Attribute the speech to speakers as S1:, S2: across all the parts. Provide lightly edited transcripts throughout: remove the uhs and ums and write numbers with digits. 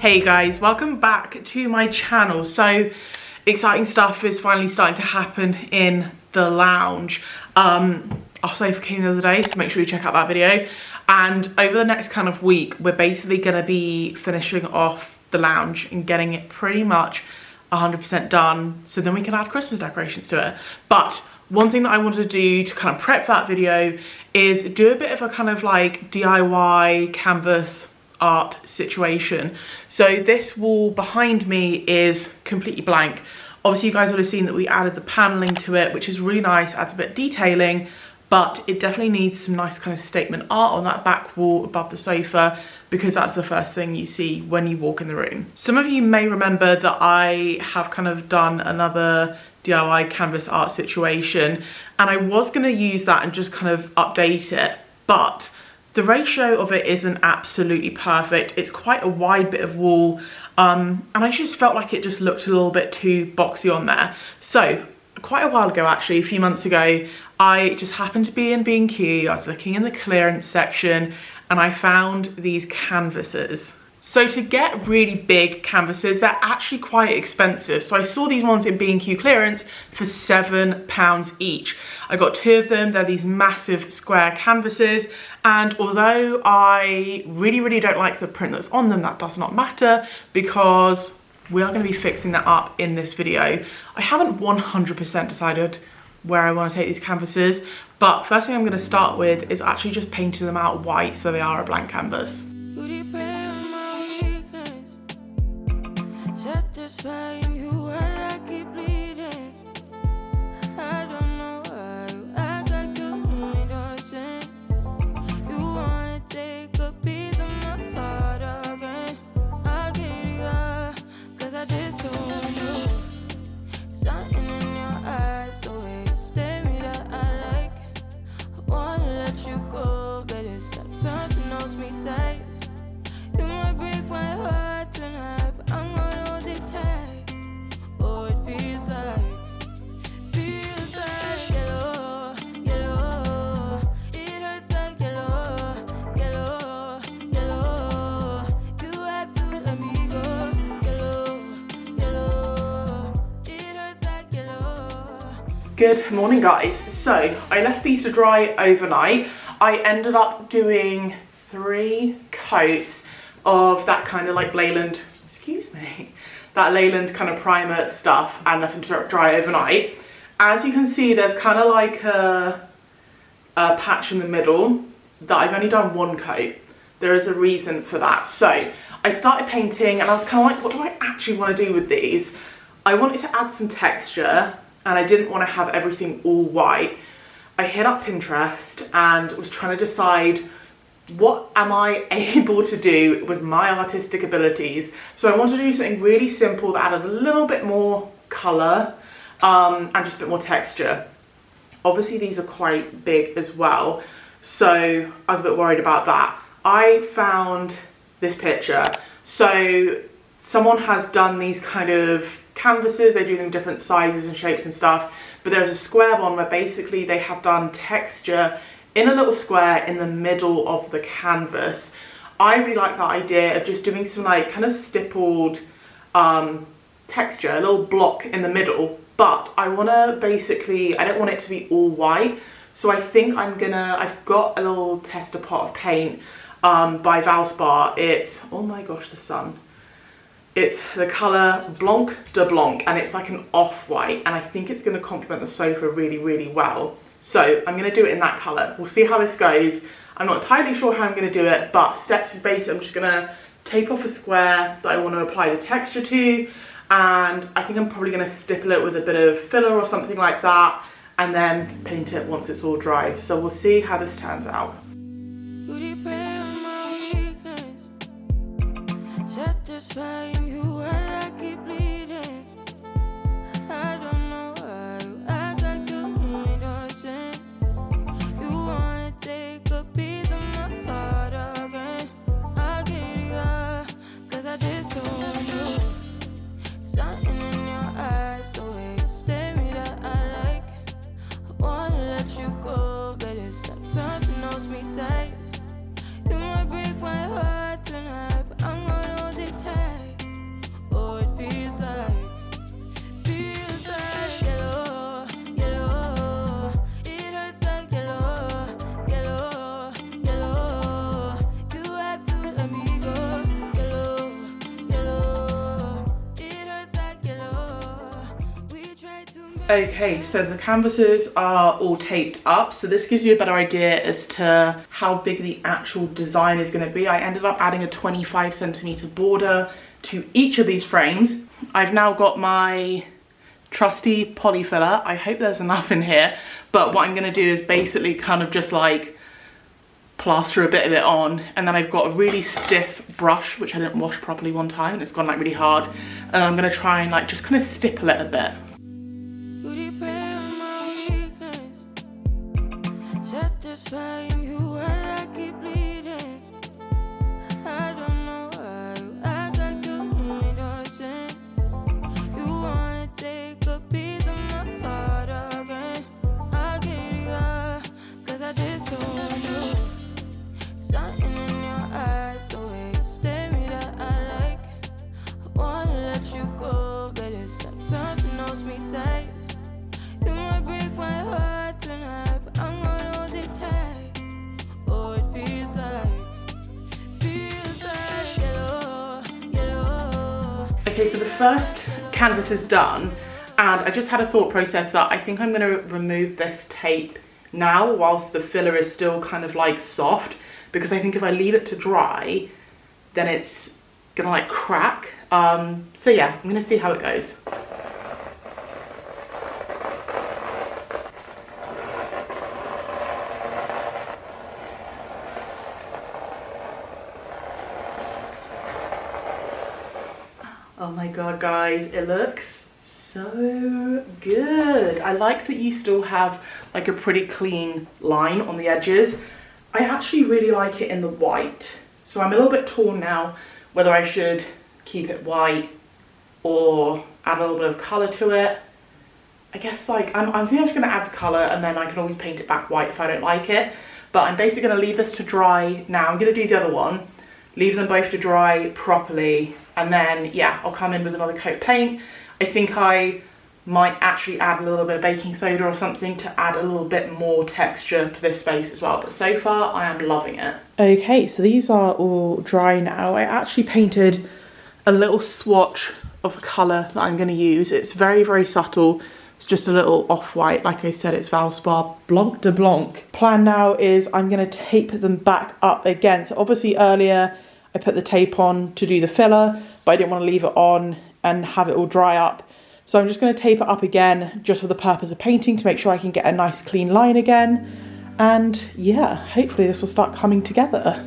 S1: Hey guys, welcome back to my channel. So exciting stuff is finally starting to happen in the lounge. Our sofa came the other day, so make sure you check out that video. And over the next kind of week, we're basically going to be finishing off the lounge and getting it pretty much 100% done, so then we can add Christmas decorations to it. But one thing that I wanted to do to kind of prep for that video is do a bit of a kind of like DIY canvas art situation. So this wall behind me is completely blank. Obviously you guys would have seen that we added the paneling to it, which is really nice, adds a bit of detailing, but it definitely needs some nice kind of statement art on that back wall above the sofa, because that's the first thing you see when you walk in the room. Some of you may remember that I have kind of done another DIY canvas art situation, and I was going to use that and just kind of update it, but the ratio of it isn't absolutely perfect. It's quite a wide bit of wall, and I just felt like it just looked a little bit too boxy on there. So quite a while ago, actually, a few months ago, I just happened to be in 𝐵&Q. I was looking in the clearance section and I found these canvases. So to get really big canvases, they're actually quite expensive. So I saw these ones in 𝐵&Q clearance for £7 each. I got two of them. They're these massive square canvases. And although I really don't like the print that's on them, that does not matter, because we are going to be fixing that up in this video. I haven't 100% decided where I want to take these canvases, but first thing I'm going to start with is actually just painting them out white so they are a blank canvas. Good morning guys. So I left these to dry overnight. I ended up doing 3 coats of that kind of like Leyland, that Leyland kind of primer stuff, and left them to dry overnight. As you can see, there's kind of like a patch in the middle that I've only done 1 coat. There is a reason for that. So I started painting and I was kind of like, what do I actually want to do with these? I wanted to add some texture, and I didn't want to have everything all white. I hit up Pinterest and was trying to decide, what am I able to do with my artistic abilities? So I wanted to do something really simple that added a little bit more colour and just a bit more texture. Obviously these are quite big as well, so I was a bit worried about that. I found this picture. So someone has done these kind of canvases, they do them different sizes and shapes and stuff, but there's a square one where basically they have done texture in a little square in the middle of the canvas. I really like that idea of just doing some like kind of stippled texture, a little block in the middle, but I want to basically, I don't want it to be all white, so I think I've got a little tester pot of paint by Valspar. It's, oh my gosh, the sun. It's the colour Blanc de Blanc, and it's like an off-white, and I think it's going to complement the sofa really well. So I'm going to do it in that colour. We'll see how this goes. I'm not entirely sure how I'm going to do it, but steps is basically I'm just going to tape off a square that I want to apply the texture to, and I think I'm probably going to stipple it with a bit of filler or something like that, and then paint it once it's all dry. So we'll see how this turns out.
S2: You might break my heart tonight, but I'm gonna hold it tight.
S1: Okay, so the canvases are all taped up, so this gives you a better idea as to how big the actual design is going to be. I ended up adding a 25cm border to each of these frames. I've now got my trusty poly filler. I hope there's enough in here, but what I'm going to do is basically kind of just like plaster a bit of it on, and then I've got a really stiff brush which I didn't wash properly one time and it's gone like really hard, and I'm going to try and like just kind of stipple it a bit. Okay, so the first canvas is done, and I just had a thought process that I think I'm going to remove this tape now whilst the filler is still kind of like soft, because I think if I leave it to dry then it's gonna like crack. So yeah, I'm gonna see how it goes. Oh my god, guys, it looks so good. I like that you still have like a pretty clean line on the edges. I actually really like it in the white, so I'm a little bit torn now whether I should keep it white or add a little bit of colour to it. I guess like I'm thinking I'm just going to add the colour and then I can always paint it back white if I don't like it. But I'm basically going to leave this to dry now. I'm going to do the other one, leave them both to dry properly, and then yeah, I'll come in with another coat of paint. I think I might actually add a little bit of baking soda or something to add a little bit more texture to this space as well, but so far I am loving it. Okay, so these are all dry now. I actually painted a little swatch of the colour that I'm going to use. It's very, very subtle. It's just a little off-white. Like I said, it's Valspar Blanc de Blanc. Plan now is I'm going to tape them back up again. So obviously earlier I put the tape on to do the filler, but I didn't want to leave it on and have it all dry up. So I'm just going to tape it up again just for the purpose of painting to make sure I can get a nice clean line again. And yeah, hopefully this will start coming together.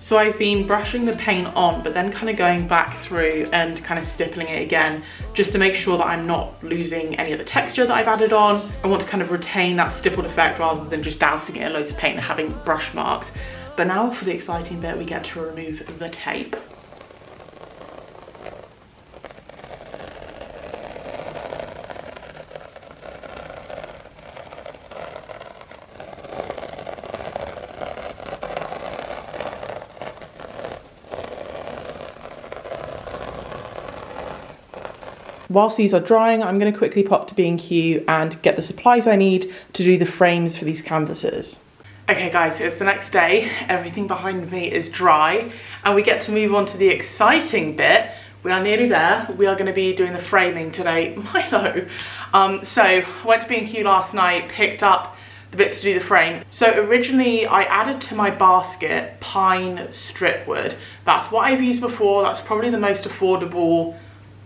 S1: So I've been brushing the paint on, but then kind of going back through and kind of stippling it again, just to make sure that I'm not losing any of the texture that I've added on. I want to kind of retain that stippled effect rather than just dousing it in loads of paint and having brush marks. But now for the exciting bit, we get to remove the tape. Whilst these are drying, I'm going to quickly pop to B&Q and get the supplies I need to do the frames for these canvases. Okay guys, so it's the next day. Everything behind me is dry and we get to move on to the exciting bit. We are nearly there. We are going to be doing the framing today. Milo. So I went to B&Q last night, picked up the bits to do the frame. So originally I added to my basket pine strip wood. That's what I've used before. That's probably the most affordable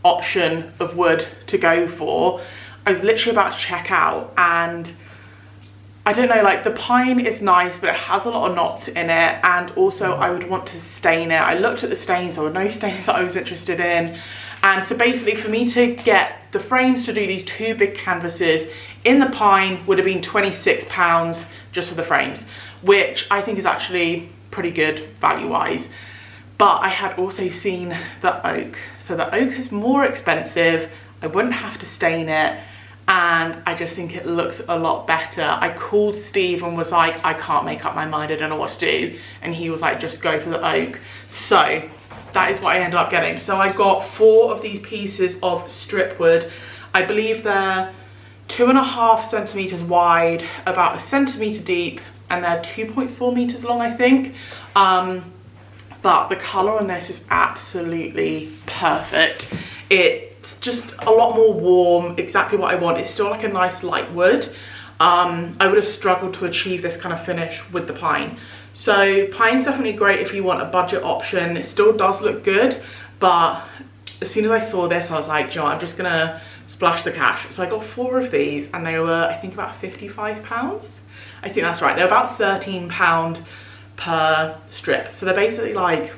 S1: option of wood to go for. I was literally about to check out and I don't know, like the pine is nice, but it has a lot of knots in it, and also I would want to stain it. I looked at the stains, there were no stains that I was interested in. And so basically for me to get the frames to do these two big canvases in the pine would have been £26 just for the frames, which I think is actually pretty good value-wise. But I had also seen the oak. So the oak is more expensive, I wouldn't have to stain it, and I just think it looks a lot better. I called Steve and was like, I can't make up my mind, I don't know what to do, and he was like, just go for the oak. So that is what I ended up getting. So I got 4 of these pieces of strip wood. I believe they're 2.5 centimeters wide, about 1 centimeter deep, and they're 2.4 meters long, I think. But the color on this is absolutely perfect. It's just a lot more warm, exactly what I want. It's still like a nice light wood. I would have struggled to achieve this kind of finish with the pine. So pine's definitely great if you want a budget option. It still does look good, but as soon as I saw this, I was like, you know, I'm just gonna splash the cash. So I got 4 of these, and they were, I think, about £55. I think that's right. They're about £13 per strip. So they're basically like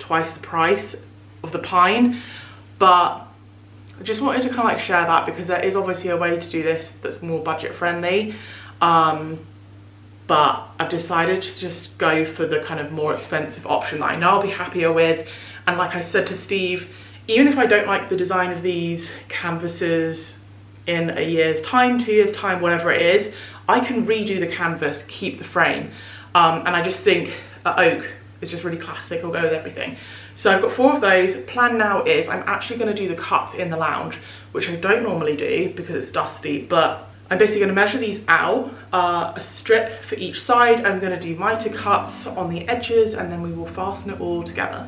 S1: twice the price of the pine. But I just wanted to kind of like share that, because there is obviously a way to do this that's more budget friendly. But I've decided to just go for the kind of more expensive option that I know I'll be happier with. And like I said to Steve, even if I don't like the design of these canvases in a year's time, 2 years time, whatever it is, I can redo the canvas, keep the frame. And I just think oak is just really classic, it'll go with everything. So I've got 4 of those. Plan now is I'm actually going to do the cuts in the lounge, which I don't normally do because it's dusty, but I'm basically going to measure these out, a strip for each side. I'm going to do miter cuts on the edges, and then we will fasten it all together.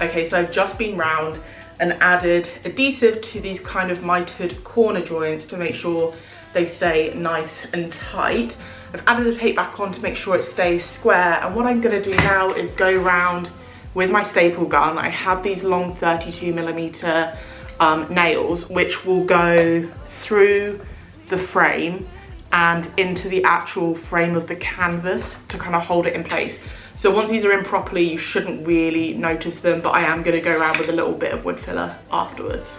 S1: Okay, so I've just been round and added adhesive to these kind of mitered corner joints to make sure they stay nice and tight. I've added the tape back on to make sure it stays square, and what I'm going to do now is go round with my staple gun. I have these long 32mm nails, which will go through the frame and into the actual frame of the canvas to kind of hold it in place. So once these are in properly, you shouldn't really notice them, but I am going to go around with a little bit of wood filler afterwards.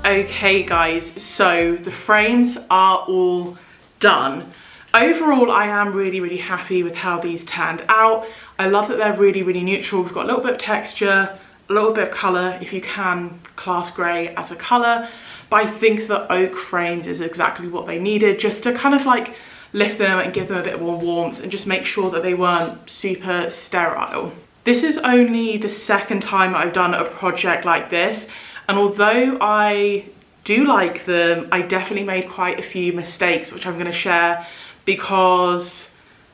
S1: Okay guys, so the frames are all done. Overall, I am really happy with how these turned out. I love that they're really neutral. We've got a little bit of texture, a little bit of colour, if you can class grey as a colour. But I think the oak frames is exactly what they needed, just to kind of like lift them and give them a bit more warmth and just make sure that they weren't super sterile. This is only the 2nd time I've done a project like this. And although I do like them, I definitely made quite a few mistakes, which I'm going to share, because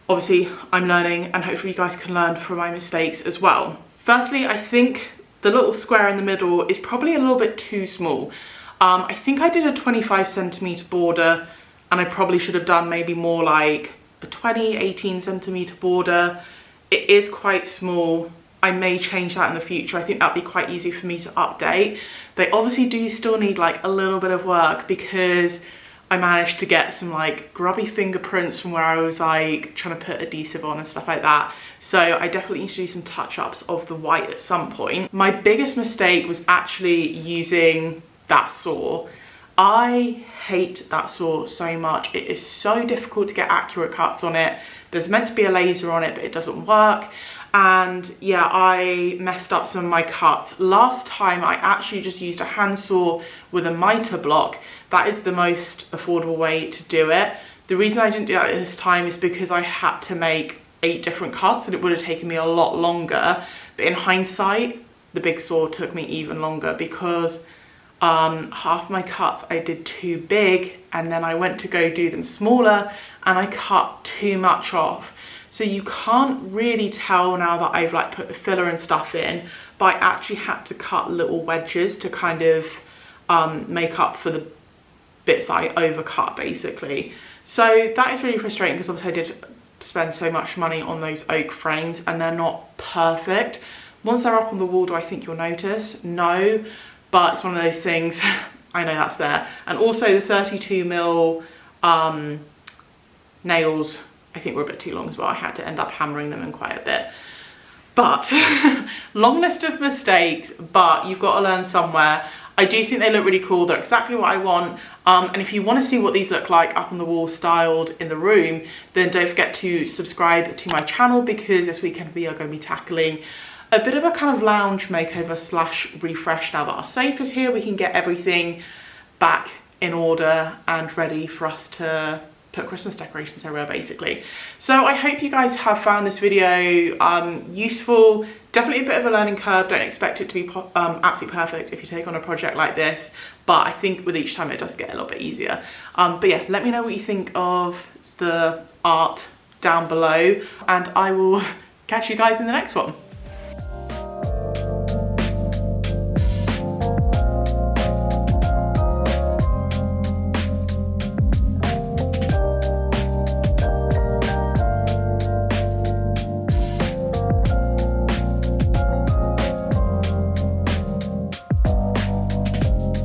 S1: obviously I'm learning and hopefully you guys can learn from my mistakes as well. Firstly, I think the little square in the middle is probably a little bit too small. I think I did a 25cm border, and I probably should have done maybe more like a 18cm border. It is quite small. I may change that in the future. I think that'd be quite easy for me to update. They obviously do still need like a little bit of work, because I managed to get some like grubby fingerprints from where I was like trying to put adhesive on and stuff like that. So I definitely need to do some touch-ups of the white at some point. My biggest mistake was actually using that saw. I hate that saw so much. It is so difficult to get accurate cuts on it. There's meant to be a laser on it, but it doesn't work. And yeah, I messed up some of my cuts. Last time I actually just used a handsaw with a miter block. That is the most affordable way to do it. The reason I didn't do that this time is because I had to make 8 different cuts, and it would have taken me a lot longer. But in hindsight, the big saw took me even longer, because half my cuts I did too big, and then I went to go do them smaller and I cut too much off. So you can't really tell now that I've like put the filler and stuff in, but I actually had to cut little wedges to kind of make up for the bits that I overcut basically. So that is really frustrating because obviously I did spend so much money on those oak frames and they're not perfect. Once they're up on the wall, do I think you'll notice? No, but it's one of those things. I know that's there. And also the 32mm nails, I think were a bit too long as well. I had to end up hammering them in quite a bit. But long list of mistakes, but you've got to learn somewhere. I do think they look really cool. They're exactly what I want. And if you want to see what these look like up on the wall styled in the room, then don't forget to subscribe to my channel, because this weekend we are going to be tackling a bit of a kind of lounge makeover slash refresh. Now that our sofa's here, we can get everything back in order and ready for us to put Christmas decorations everywhere basically. So I hope you guys have found this video useful. Definitely a bit of a learning curve. Don't expect it to be absolutely perfect if you take on a project like this, but I think with each time it does get a little bit easier. But yeah, let me know what you think of the art down below, and I will catch you guys in the next one.